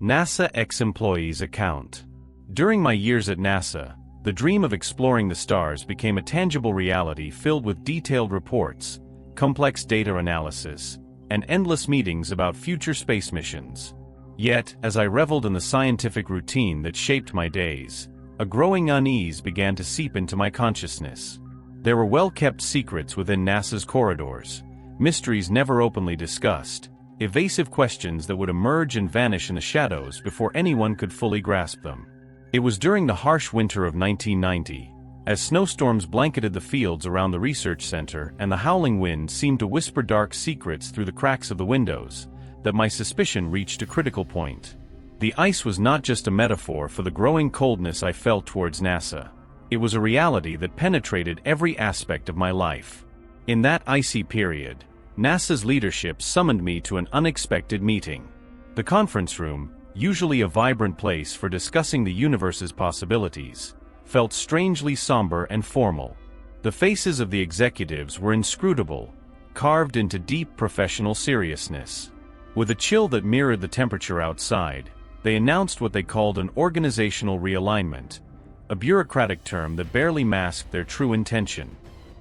NASA ex-employee's account. During my years at NASA, the dream of exploring the stars became a tangible reality filled with detailed reports, complex data analysis, and endless meetings about future space missions. Yet, as I reveled in the scientific routine that shaped my days, a growing unease began to seep into my consciousness. There were well-kept secrets within NASA's corridors, mysteries never openly discussed, evasive questions that would emerge and vanish in the shadows before anyone could fully grasp them. It was during the harsh winter of 1990, as snowstorms blanketed the fields around the research center and the howling wind seemed to whisper dark secrets through the cracks of the windows, that my suspicion reached a critical point. The ice was not just a metaphor for the growing coldness I felt towards NASA. It was a reality that penetrated every aspect of my life. In that icy period, NASA's leadership summoned me to an unexpected meeting. The conference room, usually a vibrant place for discussing the universe's possibilities, felt strangely somber and formal. The faces of the executives were inscrutable, carved into deep professional seriousness. With a chill that mirrored the temperature outside, they announced what they called an organizational realignment, a bureaucratic term that barely masked their true intention.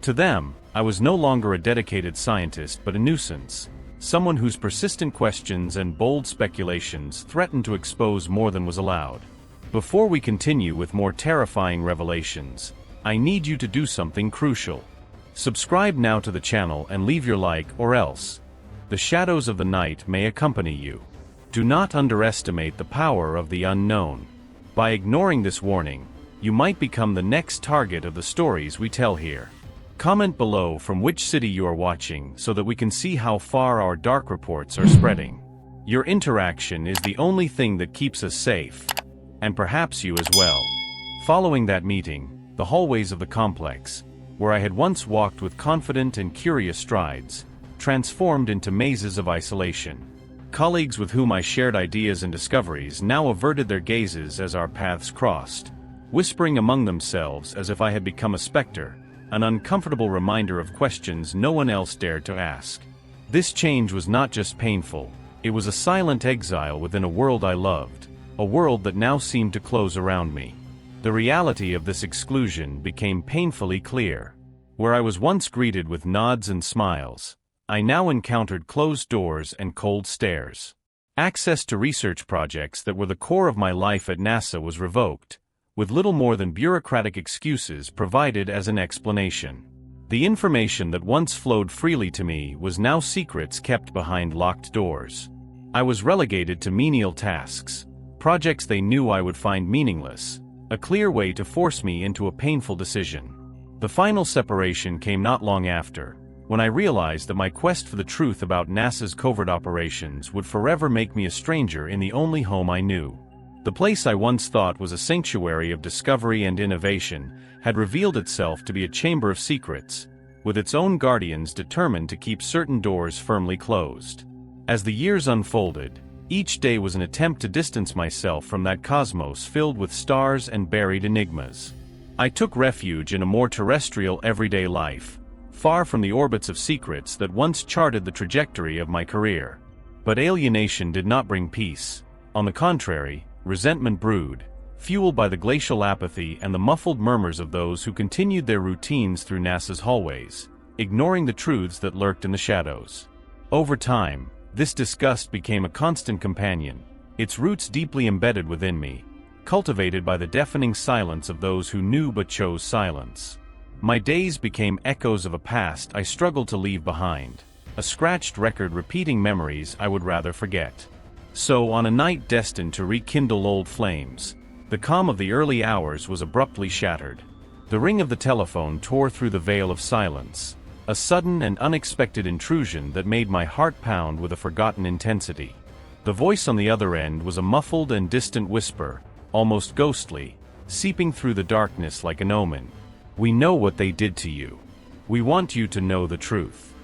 To them, I was no longer a dedicated scientist but a nuisance, someone whose persistent questions and bold speculations threatened to expose more than was allowed. Before we continue with more terrifying revelations, I need you to do something crucial. Subscribe now to the channel and leave your like, or else the shadows of the night may accompany you. Do not underestimate the power of the unknown. By ignoring this warning, you might become the next target of the stories we tell here. Comment below from which city you are watching so that we can see how far our dark reports are spreading. Your interaction is the only thing that keeps us safe, and perhaps you as well. Following that meeting, the hallways of the complex, where I had once walked with confident and curious strides, transformed into mazes of isolation. Colleagues with whom I shared ideas and discoveries now averted their gazes as our paths crossed, whispering among themselves as if I had become a specter, an uncomfortable reminder of questions no one else dared to ask. This change was not just painful, it was a silent exile within a world I loved, a world that now seemed to close around me. The reality of this exclusion became painfully clear. Where I was once greeted with nods and smiles, I now encountered closed doors and cold stares. Access to research projects that were the core of my life at NASA was revoked, with little more than bureaucratic excuses provided as an explanation. The information that once flowed freely to me was now secrets kept behind locked doors. I was relegated to menial tasks, projects they knew I would find meaningless, a clear way to force me into a painful decision. The final separation came not long after, when I realized that my quest for the truth about NASA's covert operations would forever make me a stranger in the only home I knew. The place I once thought was a sanctuary of discovery and innovation had revealed itself to be a chamber of secrets, with its own guardians determined to keep certain doors firmly closed. As the years unfolded, each day was an attempt to distance myself from that cosmos filled with stars and buried enigmas. I took refuge in a more terrestrial everyday life, far from the orbits of secrets that once charted the trajectory of my career. But alienation did not bring peace. On the contrary, resentment brewed, fueled by the glacial apathy and the muffled murmurs of those who continued their routines through NASA's hallways, ignoring the truths that lurked in the shadows. Over time, this disgust became a constant companion, its roots deeply embedded within me, cultivated by the deafening silence of those who knew but chose silence. My days became echoes of a past I struggled to leave behind, a scratched record repeating memories I would rather forget. So, on a night destined to rekindle old flames, the calm of the early hours was abruptly shattered. The ring of the telephone tore through the veil of silence, a sudden and unexpected intrusion that made my heart pound with a forgotten intensity. The voice on the other end was a muffled and distant whisper, almost ghostly, seeping through the darkness like an omen. "We know what they did to you. We want you to know the truth."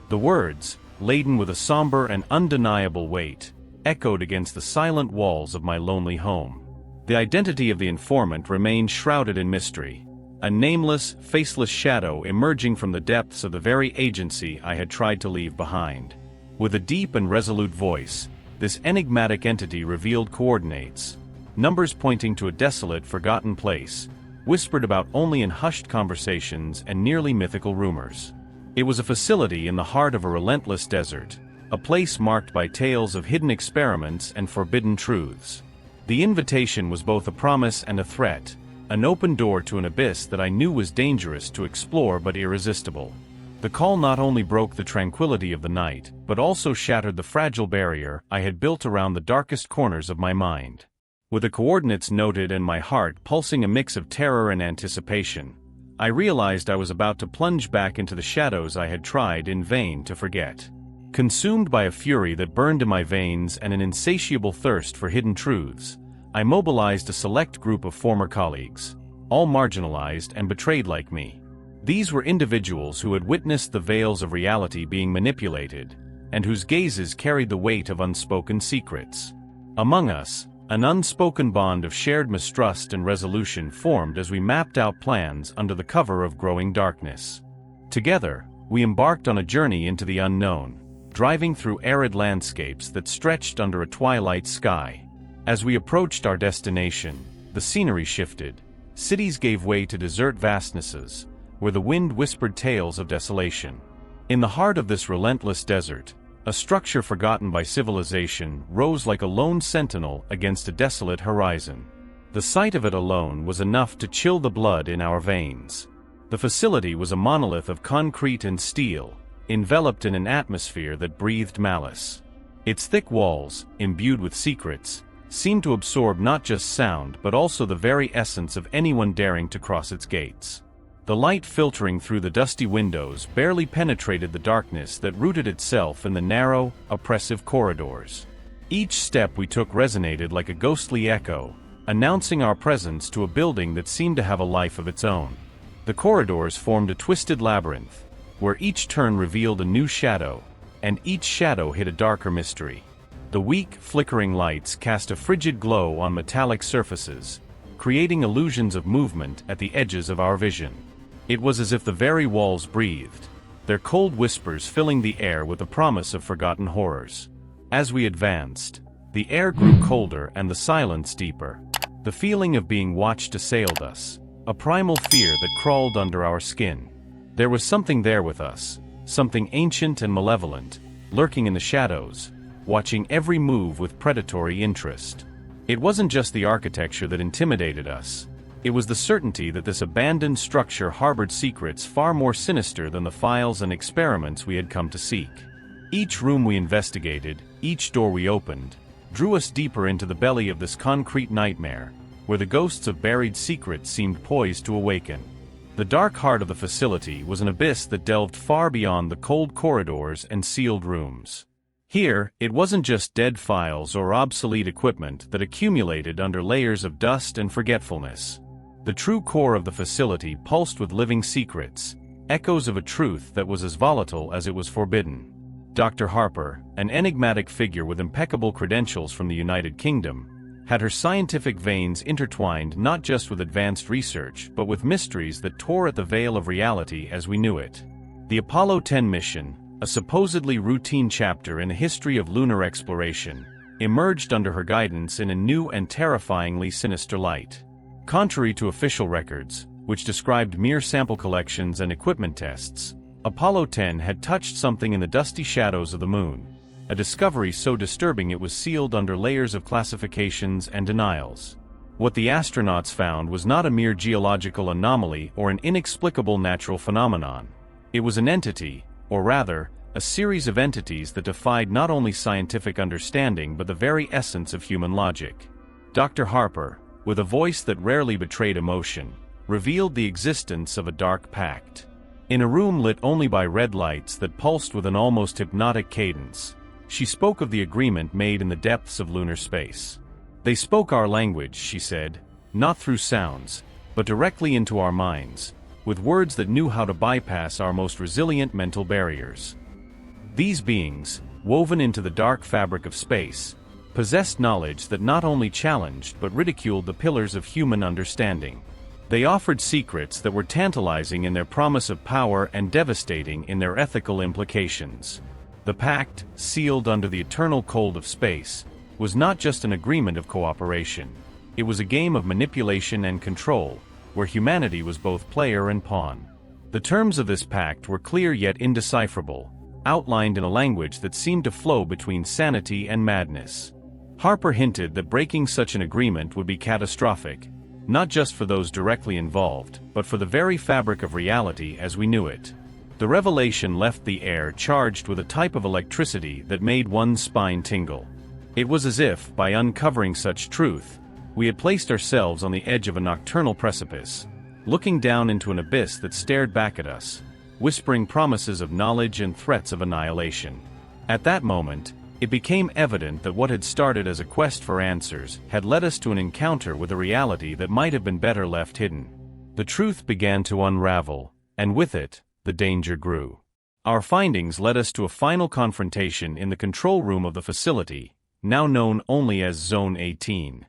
The words, laden with a somber and undeniable weight, echoed against the silent walls of my lonely home. The identity of the informant remained shrouded in mystery, a nameless, faceless shadow emerging from the depths of the very agency I had tried to leave behind. With a deep and resolute voice, this enigmatic entity revealed coordinates, numbers pointing to a desolate, forgotten place, whispered about only in hushed conversations and nearly mythical rumors. It was a facility in the heart of a relentless desert, a place marked by tales of hidden experiments and forbidden truths. The invitation was both a promise and a threat, an open door to an abyss that I knew was dangerous to explore but irresistible. The call not only broke the tranquility of the night, but also shattered the fragile barrier I had built around the darkest corners of my mind. With the coordinates noted and my heart pulsing a mix of terror and anticipation, I realized I was about to plunge back into the shadows I had tried in vain to forget. Consumed by a fury that burned in my veins and an insatiable thirst for hidden truths, I mobilized a select group of former colleagues, all marginalized and betrayed like me. These were individuals who had witnessed the veils of reality being manipulated, and whose gazes carried the weight of unspoken secrets. Among us, an unspoken bond of shared mistrust and resolution formed as we mapped out plans under the cover of growing darkness. Together, we embarked on a journey into the unknown, driving through arid landscapes that stretched under a twilight sky. As we approached our destination, the scenery shifted. Cities gave way to desert vastnesses, where the wind whispered tales of desolation. In the heart of this relentless desert, a structure forgotten by civilization rose like a lone sentinel against a desolate horizon. The sight of it alone was enough to chill the blood in our veins. The facility was a monolith of concrete and steel, enveloped in an atmosphere that breathed malice. Its thick walls, imbued with secrets, seemed to absorb not just sound but also the very essence of anyone daring to cross its gates. The light filtering through the dusty windows barely penetrated the darkness that rooted itself in the narrow, oppressive corridors. Each step we took resonated like a ghostly echo, announcing our presence to a building that seemed to have a life of its own. The corridors formed a twisted labyrinth, where each turn revealed a new shadow, and each shadow hid a darker mystery. The weak, flickering lights cast a frigid glow on metallic surfaces, creating illusions of movement at the edges of our vision. It was as if the very walls breathed, their cold whispers filling the air with the promise of forgotten horrors. As we advanced, the air grew colder and the silence deeper. The feeling of being watched assailed us, a primal fear that crawled under our skin. There was something there with us, something ancient and malevolent, lurking in the shadows, watching every move with predatory interest. It wasn't just the architecture that intimidated us. It was the certainty that this abandoned structure harbored secrets far more sinister than the files and experiments we had come to seek. Each room we investigated, each door we opened, drew us deeper into the belly of this concrete nightmare, where the ghosts of buried secrets seemed poised to awaken. The dark heart of the facility was an abyss that delved far beyond the cold corridors and sealed rooms. Here, it wasn't just dead files or obsolete equipment that accumulated under layers of dust and forgetfulness. The true core of the facility pulsed with living secrets, echoes of a truth that was as volatile as it was forbidden. Dr. Harper, an enigmatic figure with impeccable credentials from the United Kingdom, had her scientific veins intertwined not just with advanced research but with mysteries that tore at the veil of reality as we knew it. The Apollo 10 mission, a supposedly routine chapter in a history of lunar exploration, emerged under her guidance in a new and terrifyingly sinister light. Contrary to official records, which described mere sample collections and equipment tests, Apollo 10 had touched something in the dusty shadows of the moon, a discovery so disturbing it was sealed under layers of classifications and denials. What the astronauts found was not a mere geological anomaly or an inexplicable natural phenomenon. It was an entity, or rather, a series of entities that defied not only scientific understanding but the very essence of human logic. Dr. Harper, with a voice that rarely betrayed emotion, revealed the existence of a dark pact. In a room lit only by red lights that pulsed with an almost hypnotic cadence, she spoke of the agreement made in the depths of lunar space. They spoke our language, she said, not through sounds, but directly into our minds, with words that knew how to bypass our most resilient mental barriers. These beings, woven into the dark fabric of space, possessed knowledge that not only challenged but ridiculed the pillars of human understanding. They offered secrets that were tantalizing in their promise of power and devastating in their ethical implications. The pact, sealed under the eternal cold of space, was not just an agreement of cooperation. It was a game of manipulation and control, where humanity was both player and pawn. The terms of this pact were clear yet indecipherable, outlined in a language that seemed to flow between sanity and madness. Harper hinted that breaking such an agreement would be catastrophic, not just for those directly involved, but for the very fabric of reality as we knew it. The revelation left the air charged with a type of electricity that made one's spine tingle. It was as if, by uncovering such truth, we had placed ourselves on the edge of a nocturnal precipice, looking down into an abyss that stared back at us, whispering promises of knowledge and threats of annihilation. At that moment, it became evident that what had started as a quest for answers had led us to an encounter with a reality that might have been better left hidden. The truth began to unravel, and with it, the danger grew. Our findings led us to a final confrontation in the control room of the facility, now known only as Zone 18.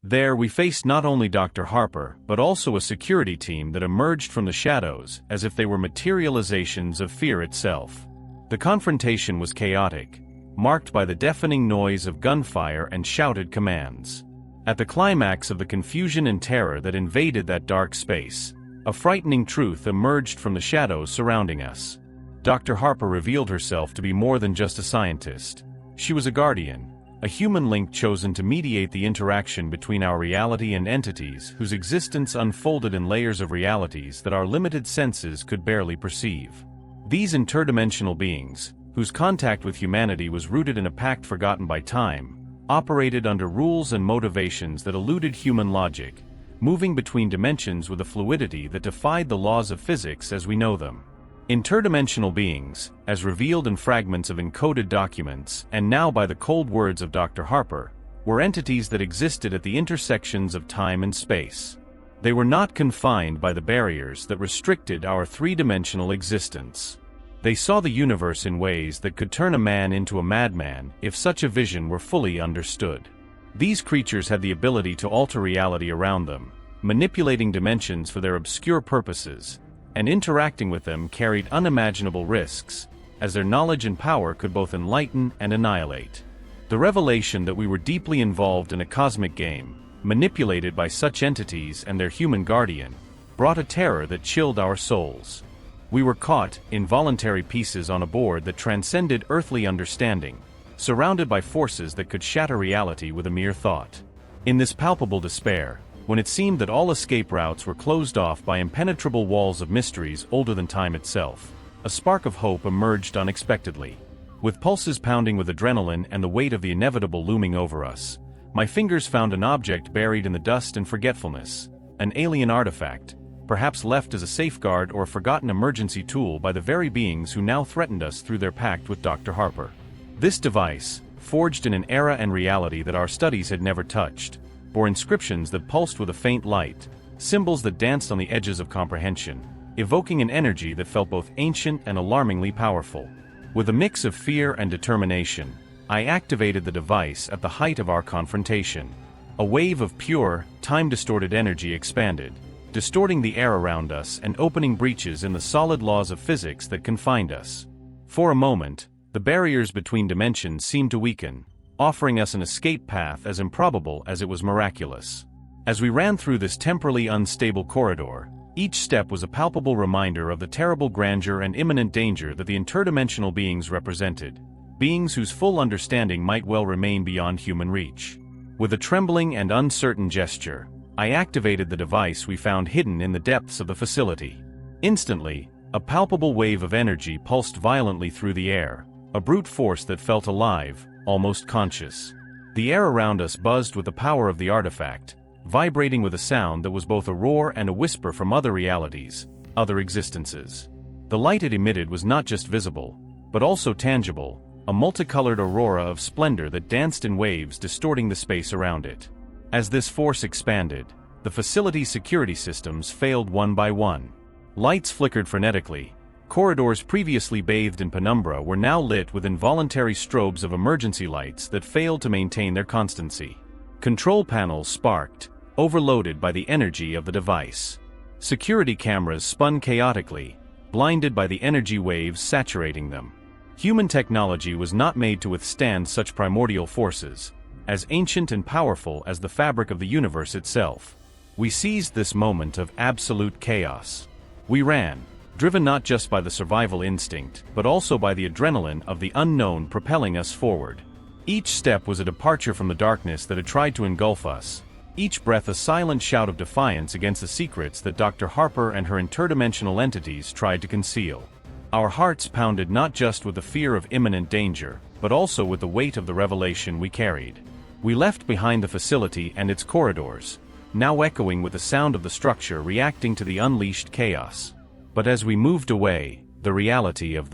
There we faced not only Dr. Harper, but also a security team that emerged from the shadows as if they were materializations of fear itself. The confrontation was chaotic, marked by the deafening noise of gunfire and shouted commands. At the climax of the confusion and terror that invaded that dark space, a frightening truth emerged from the shadows surrounding us. Dr. Harper revealed herself to be more than just a scientist. She was a guardian, a human link chosen to mediate the interaction between our reality and entities whose existence unfolded in layers of realities that our limited senses could barely perceive. These interdimensional beings, whose contact with humanity was rooted in a pact forgotten by time, operated under rules and motivations that eluded human logic, moving between dimensions with a fluidity that defied the laws of physics as we know them. Interdimensional beings, as revealed in fragments of encoded documents and now by the cold words of Dr. Harper, were entities that existed at the intersections of time and space. They were not confined by the barriers that restricted our three-dimensional existence. They saw the universe in ways that could turn a man into a madman if such a vision were fully understood. These creatures had the ability to alter reality around them, manipulating dimensions for their obscure purposes, and interacting with them carried unimaginable risks, as their knowledge and power could both enlighten and annihilate. The revelation that we were deeply involved in a cosmic game, manipulated by such entities and their human guardian, brought a terror that chilled our souls. We were caught, involuntary pieces on a board that transcended earthly understanding, surrounded by forces that could shatter reality with a mere thought. In this palpable despair, when it seemed that all escape routes were closed off by impenetrable walls of mysteries older than time itself, a spark of hope emerged unexpectedly. With pulses pounding with adrenaline and the weight of the inevitable looming over us, my fingers found an object buried in the dust and forgetfulness, an alien artifact, perhaps left as a safeguard or a forgotten emergency tool by the very beings who now threatened us through their pact with Dr. Harper. This device, forged in an era and reality that our studies had never touched, bore inscriptions that pulsed with a faint light, symbols that danced on the edges of comprehension, evoking an energy that felt both ancient and alarmingly powerful. With a mix of fear and determination, I activated the device at the height of our confrontation. A wave of pure, time-distorted energy expanded, distorting the air around us and opening breaches in the solid laws of physics that confined us. For a moment, the barriers between dimensions seemed to weaken, offering us an escape path as improbable as it was miraculous. As we ran through this temporally unstable corridor, each step was a palpable reminder of the terrible grandeur and imminent danger that the interdimensional beings represented, beings whose full understanding might well remain beyond human reach. With a trembling and uncertain gesture, I activated the device we found hidden in the depths of the facility. Instantly, a palpable wave of energy pulsed violently through the air, a brute force that felt alive, almost conscious. The air around us buzzed with the power of the artifact, vibrating with a sound that was both a roar and a whisper from other realities, other existences. The light it emitted was not just visible, but also tangible, a multicolored aurora of splendor that danced in waves distorting the space around it. As this force expanded, the facility's security systems failed one by one. Lights flickered frenetically. Corridors previously bathed in penumbra were now lit with involuntary strobes of emergency lights that failed to maintain their constancy. Control panels sparked, overloaded by the energy of the device. Security cameras spun chaotically, blinded by the energy waves saturating them. Human technology was not made to withstand such primordial forces, as ancient and powerful as the fabric of the universe itself. We seized this moment of absolute chaos. We ran, driven not just by the survival instinct, but also by the adrenaline of the unknown propelling us forward. Each step was a departure from the darkness that had tried to engulf us, each breath a silent shout of defiance against the secrets that Dr. Harper and her interdimensional entities tried to conceal. Our hearts pounded not just with the fear of imminent danger, but also with the weight of the revelation we carried. We left behind the facility and its corridors, now echoing with the sound of the structure reacting to the unleashed chaos. But as we moved away, the reality of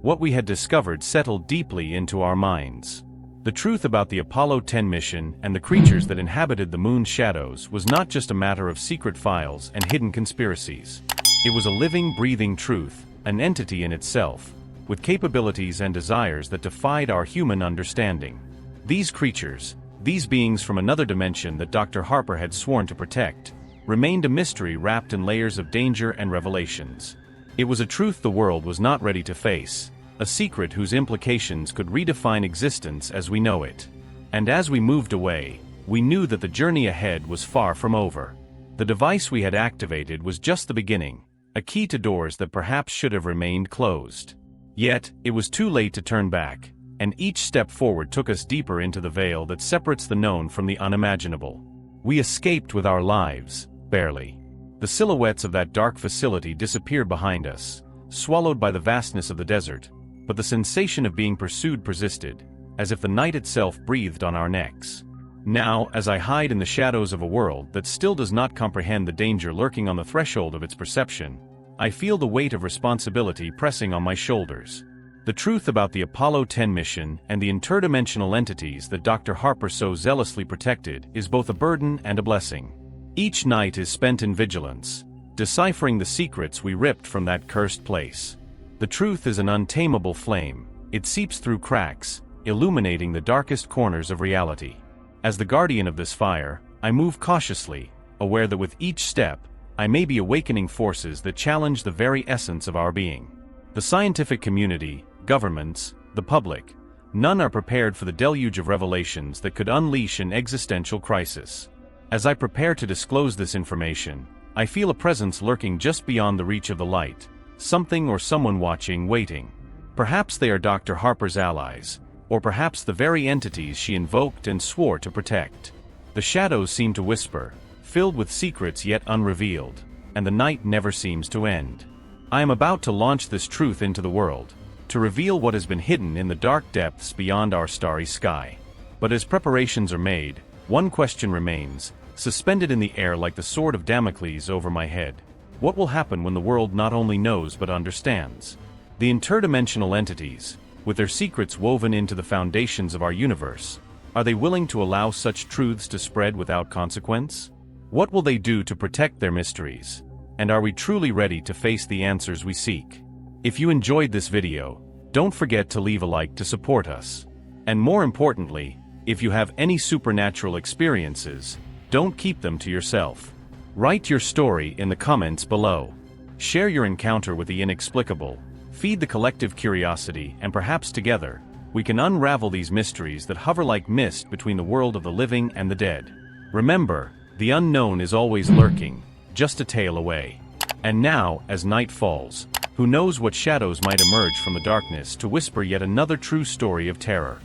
what we had discovered settled deeply into our minds. The truth about the Apollo 10 mission and the creatures that inhabited the moon's shadows was not just a matter of secret files and hidden conspiracies. It was a living, breathing truth, an entity in itself, with capabilities and desires that defied our human understanding. These creatures, these beings from another dimension that Dr. Harper had sworn to protect, remained a mystery wrapped in layers of danger and revelations. It was a truth the world was not ready to face, a secret whose implications could redefine existence as we know it. And as we moved away, we knew that the journey ahead was far from over. The device we had activated was just the beginning, a key to doors that perhaps should have remained closed. Yet, it was too late to turn back, and each step forward took us deeper into the veil that separates the known from the unimaginable. We escaped with our lives, barely. The silhouettes of that dark facility disappeared behind us, swallowed by the vastness of the desert, but the sensation of being pursued persisted, as if the night itself breathed on our necks. Now, as I hide in the shadows of a world that still does not comprehend the danger lurking on the threshold of its perception, I feel the weight of responsibility pressing on my shoulders. The truth about the Apollo 10 mission and the interdimensional entities that Dr. Harper so zealously protected is both a burden and a blessing. Each night is spent in vigilance, deciphering the secrets we ripped from that cursed place. The truth is an untamable flame. It seeps through cracks, illuminating the darkest corners of reality. As the guardian of this fire, I move cautiously, aware that with each step, I may be awakening forces that challenge the very essence of our being. The scientific community, governments, the public, none are prepared for the deluge of revelations that could unleash an existential crisis. As I prepare to disclose this information, I feel a presence lurking just beyond the reach of the light, something or someone watching, waiting. Perhaps they are Dr. Harper's allies, or perhaps the very entities she invoked and swore to protect. The shadows seem to whisper, filled with secrets yet unrevealed, and the night never seems to end. I am about to launch this truth into the world, to reveal what has been hidden in the dark depths beyond our starry sky. But as preparations are made, one question remains, suspended in the air like the sword of Damocles over my head. What will happen when the world not only knows but understands? The interdimensional entities, with their secrets woven into the foundations of our universe, are they willing to allow such truths to spread without consequence? What will they do to protect their mysteries? And are we truly ready to face the answers we seek? If you enjoyed this video, don't forget to leave a like to support us. And more importantly, if you have any supernatural experiences, don't keep them to yourself. Write your story in the comments below. Share your encounter with the inexplicable, feed the collective curiosity, and perhaps together, we can unravel these mysteries that hover like mist between the world of the living and the dead. Remember, the unknown is always lurking, just a tale away. And now, as night falls, who knows what shadows might emerge from the darkness to whisper yet another true story of terror.